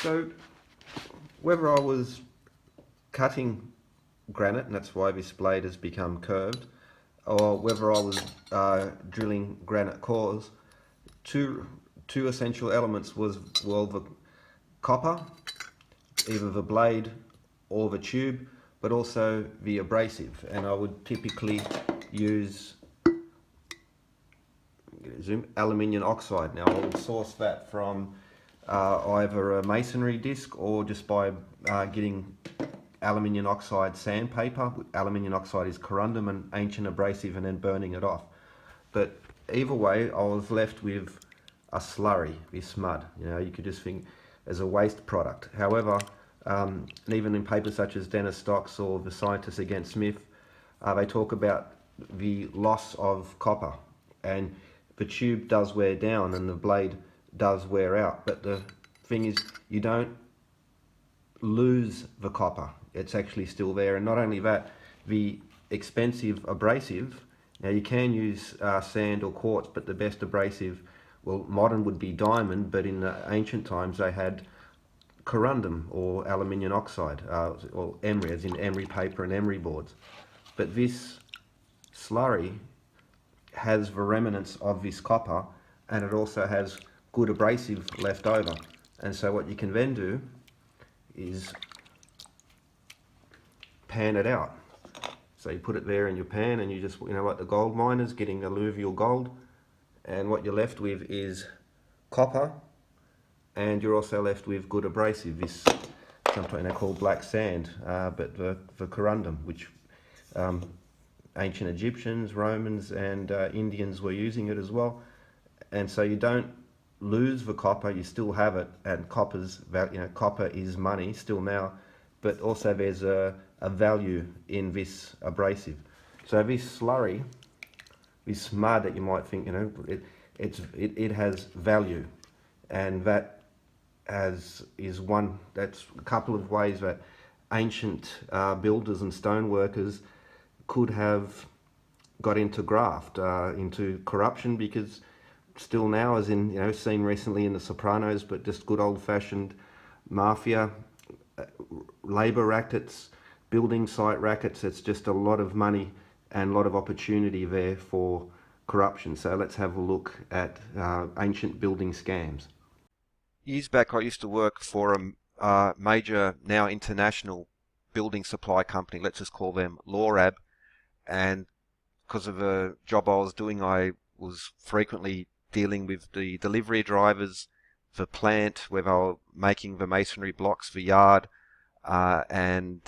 So whether I was cutting granite, and that's why this blade has become curved, or whether I was drilling granite cores, two two essential elements was, well, the copper, either the blade or the tube, but also the abrasive. And I would typically use aluminium oxide. Now I would source that from either a masonry disc or just by getting aluminium oxide sandpaper. Aluminium oxide is corundum, an ancient abrasive, and then burning it off. But either way, I was left with a slurry, this mud. You know, you could just think as a waste product. However, even in papers such as Dennis Stocks or the Scientists Against Smith, they talk about the loss of copper, and the tube does wear down and the blade does wear out. But the thing is, you don't lose the copper. It's actually still there. And not only that, the expensive abrasive, now you can use sand or quartz, but the best abrasive, well, modern would be diamond, but in the ancient times they had corundum or aluminium oxide, or emery, as in emery paper and emery boards. But this slurry has the remnants of this copper, and it also has good abrasive left over. And so what you can then do is pan it out. So you put it there in your pan, and you just, you know, like the gold miners getting alluvial gold, and what you're left with is copper, and you're also left with good abrasive, this sometimes they call black sand, but the corundum, which ancient Egyptians, Romans and Indians were using it as well. And so you don't lose the copper, you still have it, and copper is money still now, but also there's a value in this abrasive. So this slurry, this mud that you might think, you know, it has value, and that's a couple of ways that ancient builders and stoneworkers could have got into graft, into corruption, because still now, as in, you know, seen recently in The Sopranos, but just good old-fashioned mafia, labour rackets, building site rackets. It's just a lot of money and a lot of opportunity there for corruption. So let's have a look at ancient building scams. Years back, I used to work for a major, now international building supply company. Let's just call them Lorab. And because of the job I was doing, I was frequently dealing with the delivery drivers, the plant where they were making the masonry blocks, the yard, and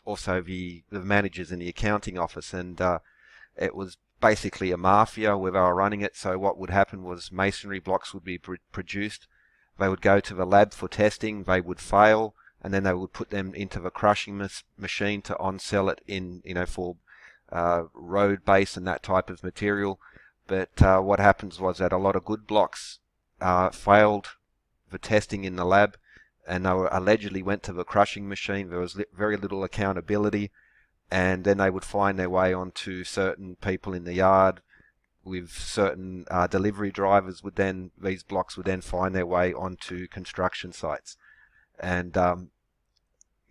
also the managers in the accounting office. And it was basically a mafia where they were running it. So what would happen was masonry blocks would be produced. They would go to the lab for testing. They would fail, and then they would put them into the crushing machine to on-sell it in, you know, for road base and that type of material. But what happens was that a lot of good blocks failed the testing in the lab, and they were allegedly went to the crushing machine. There was very little accountability, and then they would find their way onto certain people in the yard, with certain delivery drivers these blocks would then find their way onto construction sites. And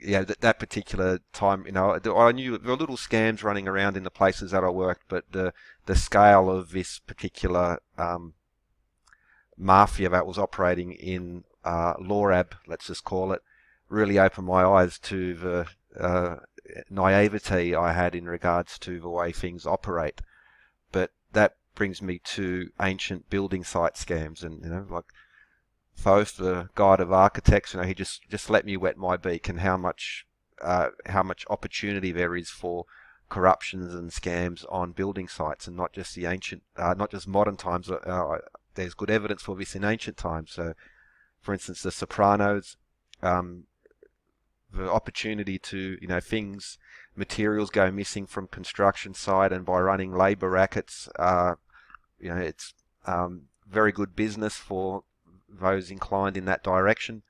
yeah, that particular time, you know, I knew there were little scams running around in the places that I worked, but the scale of this particular mafia that was operating in Lorab, let's just call it, really opened my eyes to the naivety I had in regards to the way things operate. But that brings me to ancient building site scams, and, you know, like Thoth, the god of architects, you know, he just let me wet my beak, and how much opportunity there is for corruptions and scams on building sites, and not just the ancient, not just modern times. There's good evidence for this in ancient times. So, for instance, The Sopranos, the opportunity to, you know, materials go missing from construction site, and by running labour rackets, you know, it's very good business for those inclined in that direction.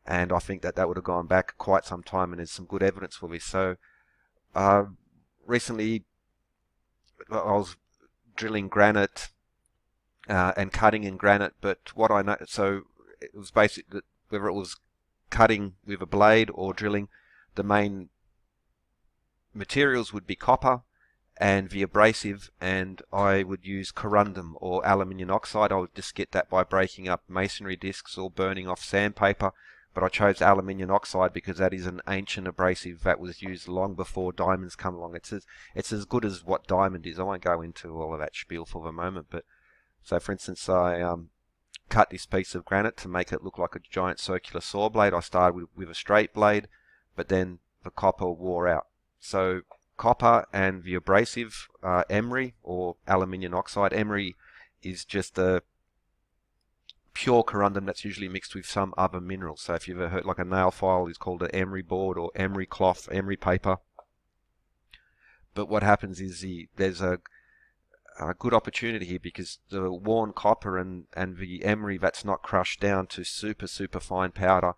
And I think that would have gone back quite some time, and there's some good evidence for this. So recently I was drilling granite and cutting in granite, but what I know, so it was basically whether it was cutting with a blade or drilling, the main materials would be copper and the abrasive, and I would use corundum or aluminium oxide. I would just get that by breaking up masonry discs or burning off sandpaper, but I chose aluminium oxide because that is an ancient abrasive that was used long before diamonds come along. It's as good as what diamond is. I won't go into all of that spiel for the moment, but so for instance, I cut this piece of granite to make it look like a giant circular saw blade. I started with a straight blade, but then the copper wore out. So copper and the abrasive, emery or aluminium oxide. Emery is just a pure corundum that's usually mixed with some other mineral. So if you've ever heard, like a nail file is called an emery board or emery cloth, emery paper. But what happens is there's a good opportunity here because the worn copper and the emery that's not crushed down to super fine powder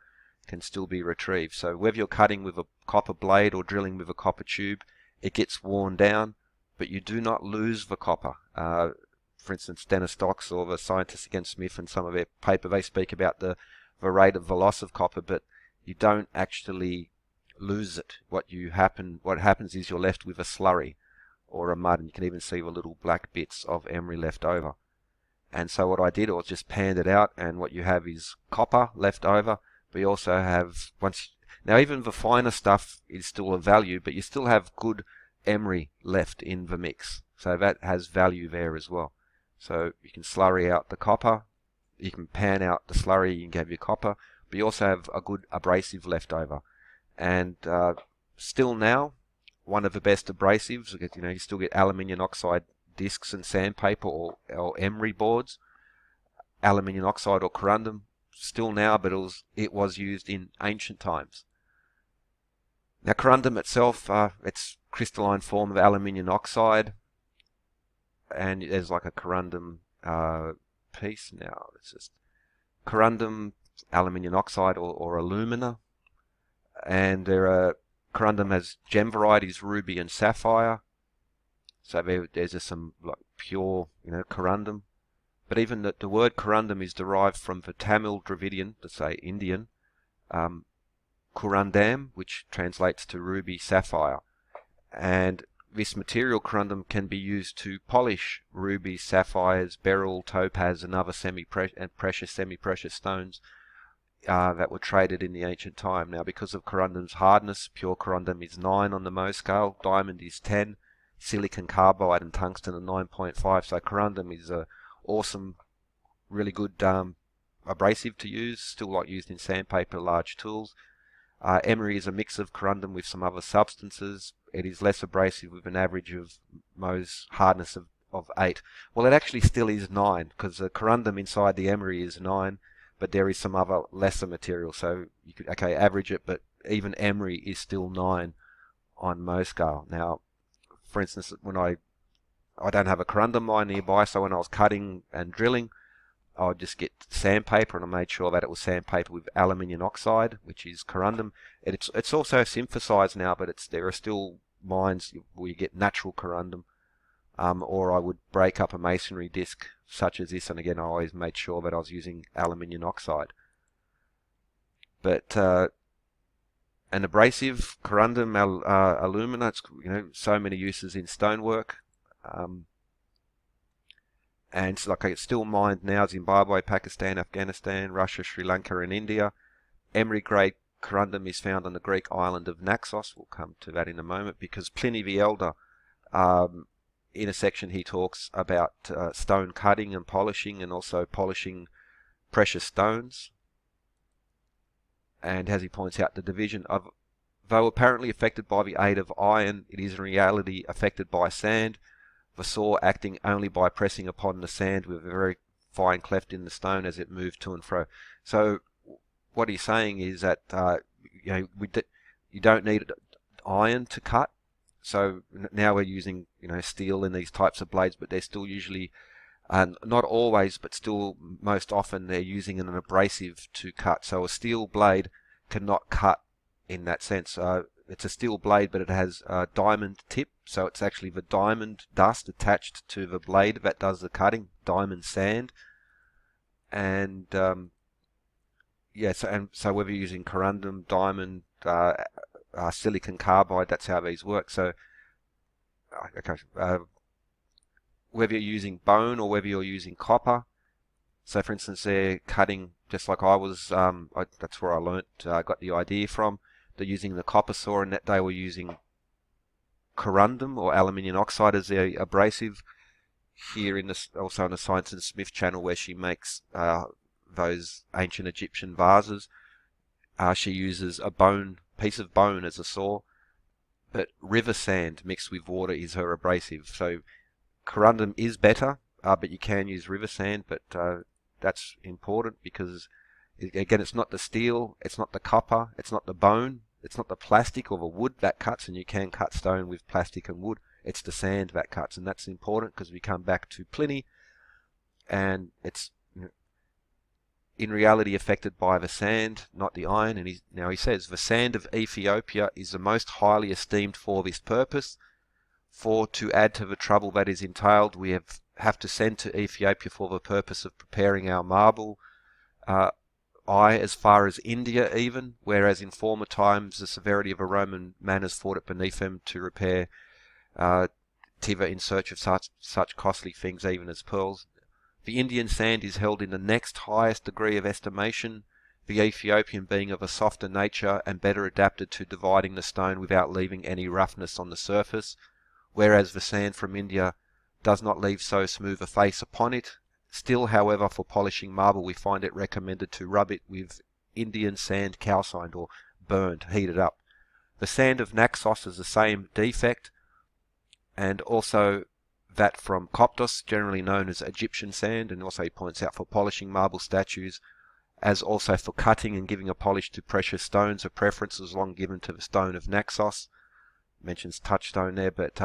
can still be retrieved. So whether you're cutting with a copper blade or drilling with a copper tube, it gets worn down, but you do not lose the copper. For instance, Dennis Stocks or the Scientists Against Smith and some of their paper, they speak about the rate of the loss of copper, but you don't actually lose it. What happens is you're left with a slurry or a mud, and you can even see the little black bits of emery left over. And so what I did was just panned it out, and what you have is copper left over, but you also have, now even the finer stuff is still of value, but you still have good emery left in the mix. So that has value there as well. So you can slurry out the copper, you can pan out the slurry, you can have your copper, but you also have a good abrasive left over. And still now, one of the best abrasives, you still get aluminium oxide discs and sandpaper or emery boards, aluminium oxide or corundum, still now, but it was used in ancient times. Now corundum itself, it's crystalline form of aluminium oxide, and there's like a corundum piece now. It's just corundum, aluminium oxide or alumina, and corundum has gem varieties, ruby and sapphire. So there's just some like pure, corundum. But even the word corundum is derived from the Tamil Dravidian, to say Indian, corundam, which translates to ruby sapphire. And this material corundum can be used to polish rubies, sapphires, beryl, topaz, and other precious, semi-precious stones that were traded in the ancient time. Now, because of corundum's hardness, pure corundum is 9 on the Mohs scale, diamond is 10, silicon carbide and tungsten are 9.5. So corundum is a awesome, really good abrasive to use, still like used in sandpaper, large tools. Emery is a mix of corundum with some other substances. It is less abrasive with an average of Mohs hardness of 8. Well, it actually still is 9 because the corundum inside the emery is 9, but there is some other lesser material. So you could, average it, but even emery is still 9 on Mohs scale. Now, for instance, when I don't have a corundum mine nearby, so when I was cutting and drilling, I would just get sandpaper, and I made sure that it was sandpaper with aluminium oxide, which is corundum. It's also synthesized now, but there are still mines where you get natural corundum. Or I would break up a masonry disc such as this, and again I always made sure that I was using aluminium oxide. But an abrasive, corundum, alumina, it's so many uses in stonework. And it's still mined now, Zimbabwe, Pakistan, Afghanistan, Russia, Sri Lanka and India. Emery grade corundum is found on the Greek island of Naxos. We'll come to that in a moment, because Pliny the Elder, in a section he talks about stone cutting and polishing, and also polishing precious stones. And as he points out, the division of, though apparently affected by the aid of iron, it is in reality affected by sand, the saw acting only by pressing upon the sand with a very fine cleft in the stone as it moved to and fro. So what he's saying is that you don't need iron to cut. So now we're using steel in these types of blades, but they're still usually, not always, but still most often they're using an abrasive to cut. So a steel blade cannot cut in that sense. It's a steel blade, but it has a diamond tip, so it's actually the diamond dust attached to the blade that does the cutting, diamond sand. And yes, and so whether you're using corundum, diamond, silicon carbide, that's how these work. So, okay, whether you're using bone or whether you're using copper. So, for instance, they're cutting just like I was. That's where I learnt, got the idea from. They're using the copper saw, and that they were using corundum or aluminium oxide as their abrasive. Here in this, also on the Science and Smith channel, where she makes those ancient Egyptian vases, she uses a piece of bone as a saw, but river sand mixed with water is her abrasive. So corundum is better, but you can use river sand, but that's important because, again, it's not the steel, it's not the copper, it's not the bone, it's not the plastic or the wood that cuts, and you can cut stone with plastic and wood. It's the sand that cuts, and that's important because we come back to Pliny, and it's in reality affected by the sand, not the iron. And he says, the sand of Ethiopia is the most highly esteemed for this purpose. For to add to the trouble that is entailed, we have to send to Ethiopia for the purpose of preparing our marble, as far as India even, whereas in former times the severity of the Roman manners thought it beneath them to repair Tiva in search of such costly things even as pearls. The Indian sand is held in the next highest degree of estimation, the Ethiopian being of a softer nature and better adapted to dividing the stone without leaving any roughness on the surface, whereas the sand from India does not leave so smooth a face upon it. Still, however, for polishing marble we find it recommended to rub it with Indian sand calcined or burned, heated up. The sand of Naxos is the same defect, and also that from Coptos, generally known as Egyptian sand, and also he points out for polishing marble statues, as also for cutting and giving a polish to precious stones, a preference was long given to the stone of Naxos. Mentions touchstone there, but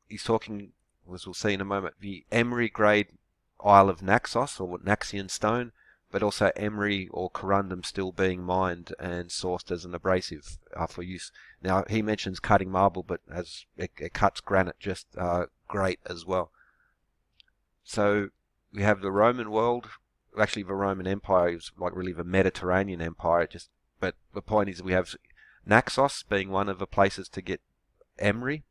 he's talking, as we'll see in a moment, the emery grade Isle of Naxos, or Naxian stone, but also emery or corundum still being mined and sourced as an abrasive for use. Now, he mentions cutting marble, but as it cuts granite just great as well. So we have the Roman world. Actually, the Roman Empire is like really the Mediterranean Empire. But the point is, we have Naxos being one of the places to get emery,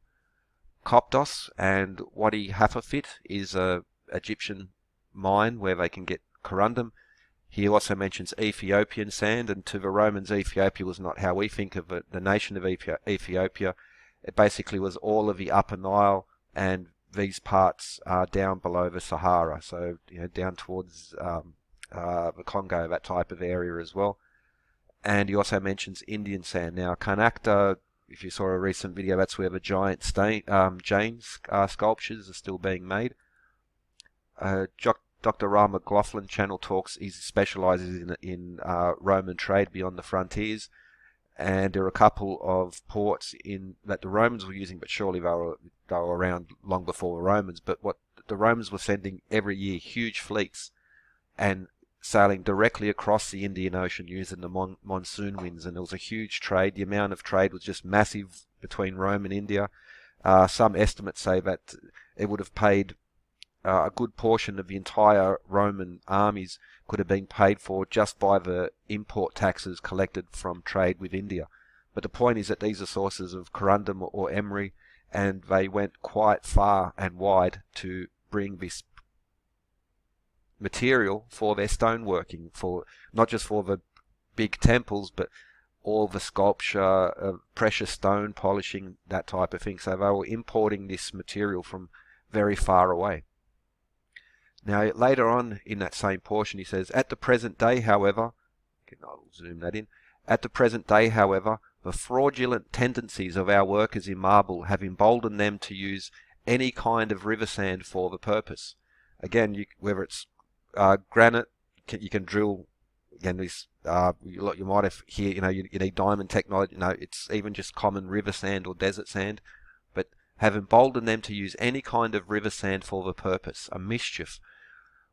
Coptos and Wadi Hafafit is a Egyptian mine where they can get corundum. He also mentions Ethiopian sand, and to the Romans, Ethiopia was not how we think of it. The nation of Ethiopia, it basically was all of the Upper Nile and these parts are down below the Sahara, so down towards the Congo, that type of area as well. And he also mentions Indian sand. Now, Karnak, if you saw a recent video, that's where the giant James sculptures are still being made. Dr. Ra McLaughlin channel talks, he specializes in Roman trade beyond the frontiers, and there are a couple of ports that the Romans were using, but surely they were around long before the Romans. But what the Romans were sending every year, huge fleets, and sailing directly across the Indian Ocean using the monsoon winds, and there was a huge trade. The amount of trade was just massive between Rome and India. Some estimates say that it would have paid a good portion of the entire Roman armies could have been paid for just by the import taxes collected from trade with India. But the point is that these are sources of corundum or emery, and they went quite far and wide to bring this material for their stoneworking, for not just for the big temples, but all the sculpture, precious stone polishing, that type of thing. So they were importing this material from very far away. Now, later on in that same portion, he says, at the present day, however, I'll zoom that in, at the present day, however, the fraudulent tendencies of our workers in marble have emboldened them to use any kind of river sand for the purpose. Again, whether it's granite, you can drill. Again, this you might have here. You need diamond technology. It's even just common river sand or desert sand, but have emboldened them to use any kind of river sand for the purpose. A mischief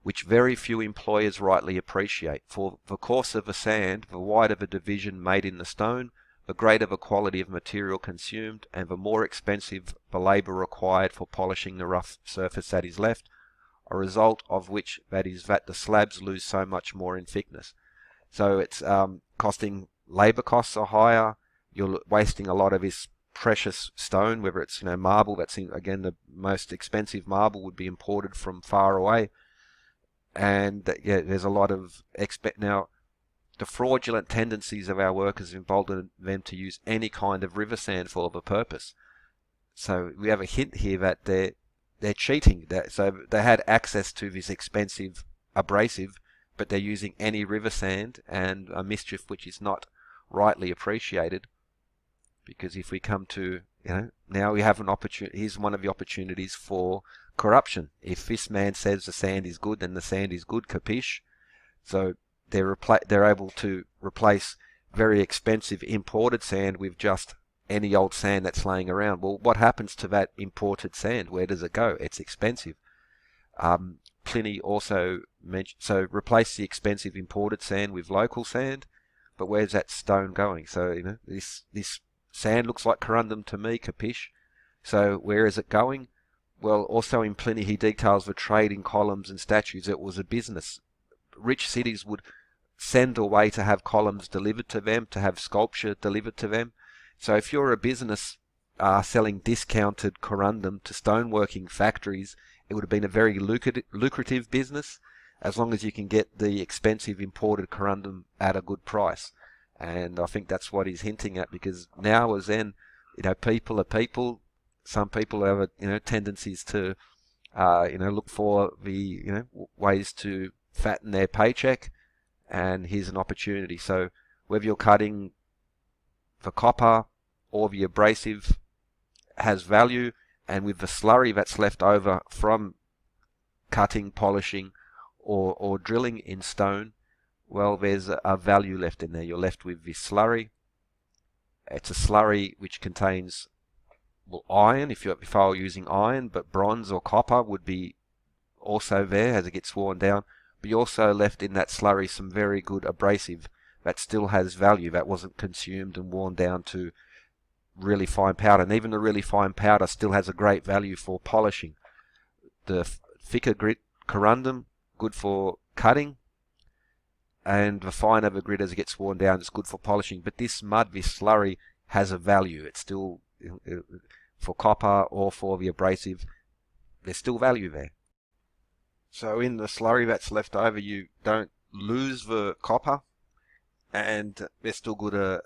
which very few employers rightly appreciate. For the coarser the sand, the wider the division made in the stone, the greater the quality of material consumed, and the more expensive the labour required for polishing the rough surface that is left, a result of which that is that the slabs lose so much more in thickness. So it's costing labour costs are higher. You're wasting a lot of this precious stone, whether it's marble. That's again the most expensive marble would be imported from far away, and yeah, there's a lot of now. The fraudulent tendencies of our workers embolden them to use any kind of river sand for the purpose. So we have a hint here that they're cheating. So they had access to this expensive abrasive, but they're using any river sand, and a mischief which is not rightly appreciated. Because if we come to, now we have an opportunity. Here's one of the opportunities for corruption. If this man says the sand is good, then the sand is good. Capiche? So they're able to replace very expensive imported sand with just any old sand that's laying around. Well, what happens to that imported sand? Where does it go? It's expensive. Pliny also mentioned, so replace the expensive imported sand with local sand, but where's that stone going? So, this sand looks like corundum to me, capiche? So where is it going? Well, also in Pliny he details the trade in columns and statues. It was a business. Rich cities would send away to have columns delivered to them, to have sculpture delivered to them. So if you're a business selling discounted corundum to stoneworking factories, it would have been a very lucrative business, as long as you can get the expensive imported corundum at a good price. And I think that's what he's hinting at, because now as then, people are people. Some people have tendencies to look for the ways to fatten their paycheck, and here's an opportunity. So whether you're cutting for copper or the abrasive has value, and with the slurry that's left over from cutting, polishing, or drilling in stone, well, there's a value left in there. You're left with this slurry. It's a slurry which contains iron, if I were using iron, but bronze or copper would be also there as it gets worn down. But you also left in that slurry some very good abrasive that still has value, that wasn't consumed and worn down to really fine powder. And even the really fine powder still has a great value for polishing. The thicker grit corundum, good for cutting, and the finer the grit as it gets worn down, it's good for polishing. But this mud, this slurry, has a value. It's still, for copper or for the abrasive, there's still value there. So in the slurry that's left over, you don't lose the copper, and there's still good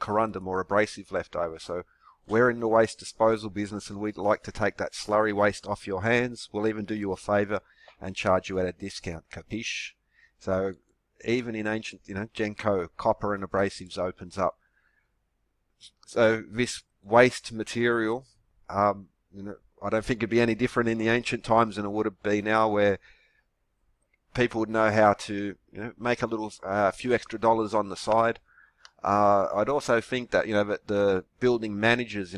corundum or abrasive left over. So we're in the waste disposal business, and we'd like to take that slurry waste off your hands. We'll even do you a favour and charge you at a discount. Capiche? So even in ancient, Genko, copper and abrasives opens up. So this waste material, I don't think it'd be any different in the ancient times than it would have been now, where people would know how to make a few extra dollars on the side. I'd also think that that the building managers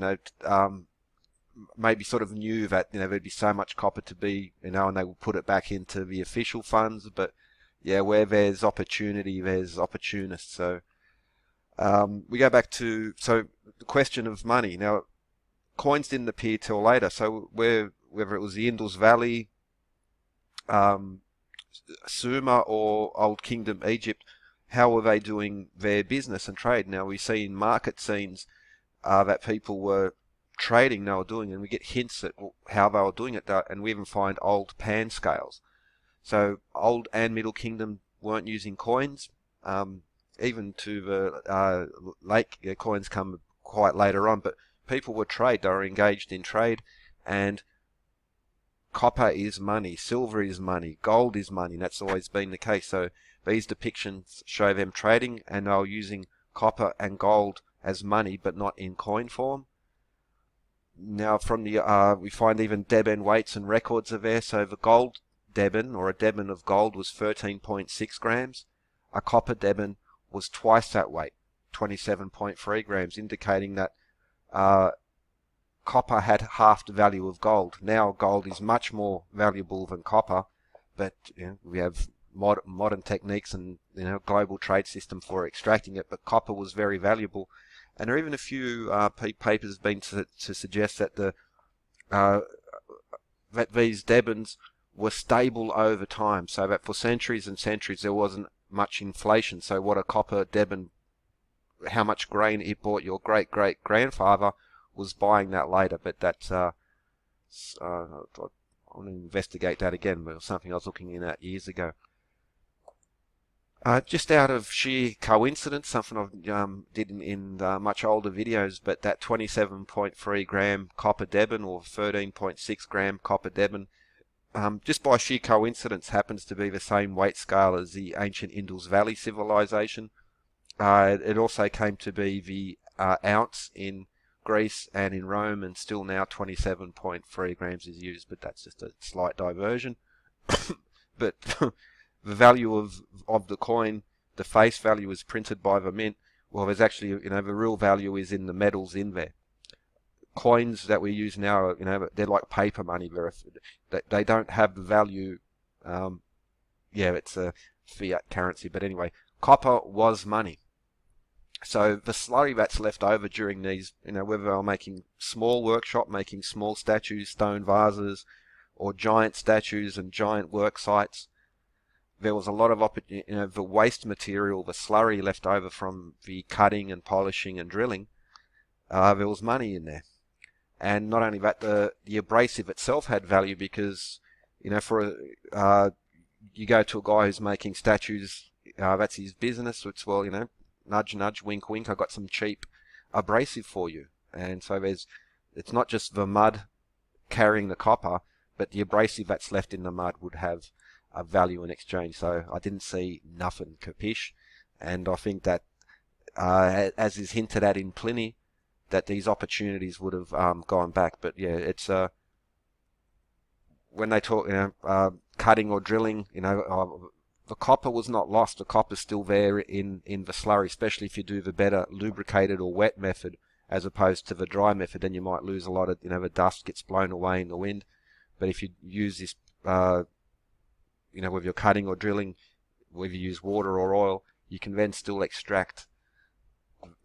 maybe sort of knew that there'd be so much copper to be and they will put it back into the official funds. But yeah, where there's opportunity, there's opportunists. So we go back to the question of money. Now, coins didn't appear till later. So whether it was the Indus Valley, Sumer, or Old Kingdom Egypt, how were they doing their business and trade? Now we see in market scenes that people were trading, they were doing, and we get hints at how they were doing it, and we even find old pan scales. So Old and Middle Kingdom weren't using coins. Even to the late coins come quite later on, but people were they were engaged in trade, and copper is money, silver is money, gold is money, and that's always been the case. So these depictions show them trading, and they were using copper and gold as money, but not in coin form. Now from the we find even deben weights and records are there. So the gold deben, or a deben of gold, was 13.6 grams. A copper deben was twice that weight, 27.3 grams, indicating that copper had half the value of gold. Now gold is much more valuable than copper, but we have modern techniques and global trade system for extracting it. But copper was very valuable, and there are even a few papers been to suggest that that these debens were stable over time, so that for centuries and centuries there wasn't much inflation. So what a copper deben, how much grain it bought your great-great-grandfather was buying that later. But that's, I want to investigate that again, but it was something I was looking in at years ago. Just out of sheer coincidence, something I've did in much older videos, but that 27.3 gram copper deben or 13.6 gram copper deben, just by sheer coincidence, happens to be the same weight scale as the ancient Indus Valley civilization. It also came to be the ounce in Greece and in Rome, and still now 27.3 grams is used, but that's just a slight diversion. But the value of the coin, the face value is printed by the mint. Well, there's actually, the real value is in the metals in there. Coins that we use now, they're like paper money. They don't have the value. It's a fiat currency, but anyway, copper was money. So the slurry that's left over during these, whether they're making small workshop, making small statues, stone vases, or giant statues and giant work sites, there was a lot of the waste material, the slurry left over from the cutting and polishing and drilling. There was money in there. And not only that, the abrasive itself had value because, you go to a guy who's making statues, that's his business. It's, well, nudge, nudge, wink, wink, I got some cheap abrasive for you. And so it's not just the mud carrying the copper, but the abrasive that's left in the mud would have a value in exchange. So I didn't see nothing capiche. And I think that, as is hinted at in Pliny, that these opportunities would have gone back. But yeah, it's when they talk, cutting or drilling, the copper was not lost. The copper's still there in the slurry, especially if you do the better lubricated or wet method as opposed to the dry method. Then you might lose a lot of, the dust gets blown away in the wind. But if you use this, whether you're cutting or drilling, whether you use water or oil, you can then still extract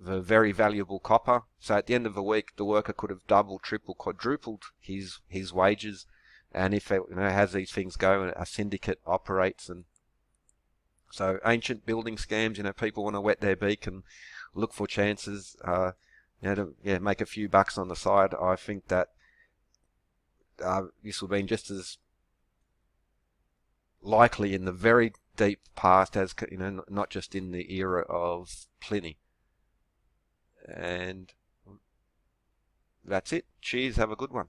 the very valuable copper. So at the end of the week, the worker could have doubled, tripled, quadrupled his wages. And if it has these things go, a syndicate operates. And so ancient building scams, people want to wet their beak and look for chances, to make a few bucks on the side. I think that this will be just as likely in the very deep past as, not just in the era of Pliny. And that's it. Cheers. Have a good one.